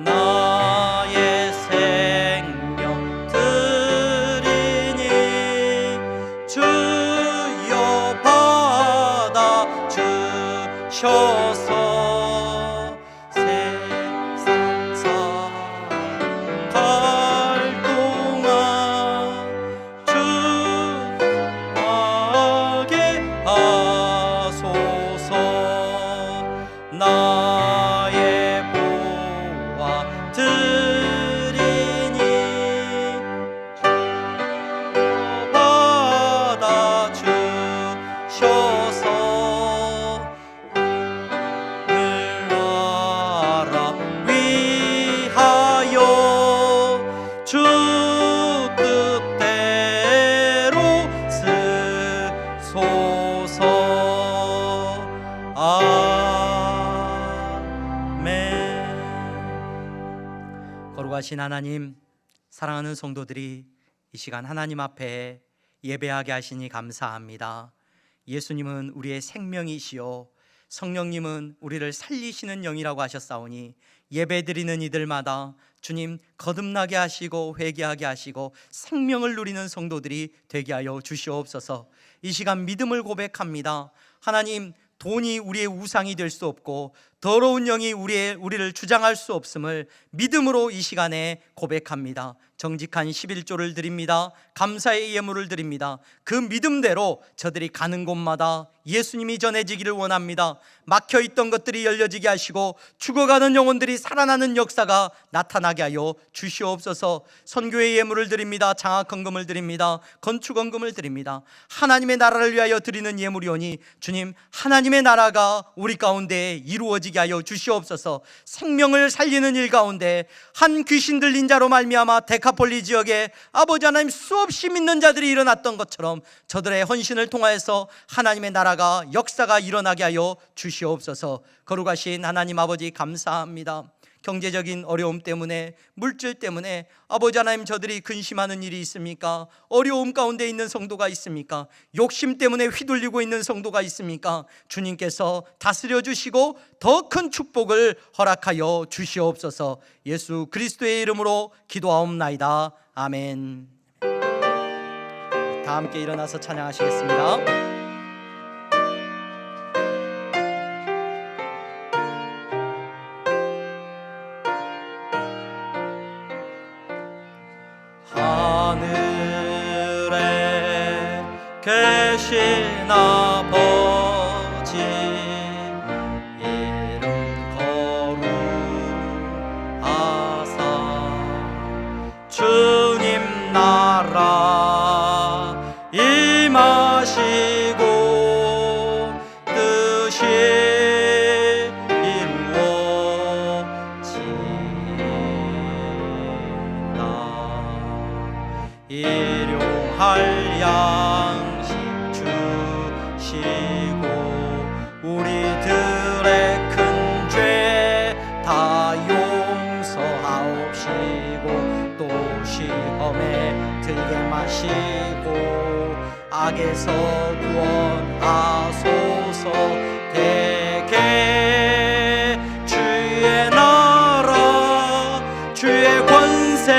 S1: 나의 생명 드리니 주여 받아 주셔서 세상 살아갈 동안 주하게 하소서. 나의 보화 드리니 주여 받아 주셔서 늘 나라 위하여 주 뜻대로 쓰소서. 거룩하신 하나님, 사랑하는 성도들이 이 시간 하나님 앞에 예배하게 하시니 감사합니다. 예수님은 우리의 생명이시요 성령님은 우리를 살리시는 영이라고 하셨사오니, 예배드리는 이들마다 주님 거듭나게 하시고 회개하게 하시고 생명을 누리는 성도들이 되게 하여 주시옵소서. 이 시간 믿음을 고백합니다. 하나님, 돈이 우리의 우상이 될 수 없고 더러운 영이 우리를 주장할 수 없음을 믿음으로 이 시간에 고백합니다. 정직한 11조를 드립니다. 감사의 예물을 드립니다. 그 믿음대로 저들이 가는 곳마다 예수님이 전해지기를 원합니다. 막혀있던 것들이 열려지게 하시고 죽어가는 영혼들이 살아나는 역사가 나타나게 하여 주시옵소서. 선교의 예물을 드립니다. 장학헌금을 드립니다. 건축헌금을 드립니다. 하나님의 나라를 위하여 드리는 예물이오니 주님, 하나님의 나라가 우리 가운데 이루어지게 하여 주시옵소서. 생명을 살리는 일 가운데 한 귀신 들린 자로 말미암아 데카폴리 지역에 아버지 하나님 수없이 믿는 자들이 일어났던 것처럼 저들의 헌신을 통하여서 하나님의 나라가 역사가 일어나게 하여 주시옵소서. 거룩하신 하나님 아버지, 감사합니다. 경제적인 어려움 때문에, 물질 때문에 아버지 하나님, 저들이 근심하는 일이 있습니까? 어려움 가운데 있는 성도가 있습니까? 욕심 때문에 휘둘리고 있는 성도가 있습니까? 주님께서 다스려 주시고 더 큰 축복을 허락하여 주시옵소서. 예수 그리스도의 이름으로 기도하옵나이다. 아멘. 다 함께 일어나서 찬양하시겠습니다. 하늘에 계신 아버지, 이름 거룩하사 주님 나라 임하시고 뜻이 이루어지다. 일용할 양식 주시고 우리들의 큰 죄 다 용서하옵시고 또 시험에 들게 마시고 악에서 구원하소서. 대개 주의 나라 주의 권세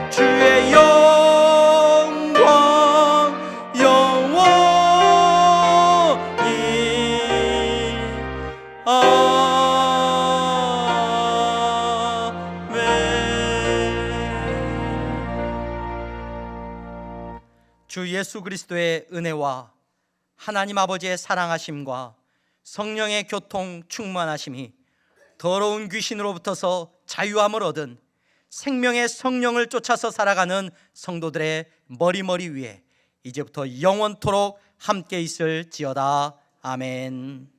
S1: 주의 영광 영원히 아멘. 주 예수 그리스도의 은혜와 하나님 아버지의 사랑하심과 성령의 교통 충만하심이 더러운 귀신으로부터서 자유함을 얻은 생명의 성령을 쫓아서 살아가는 성도들의 머리 위에 이제부터 영원토록 함께 있을지어다. 아멘.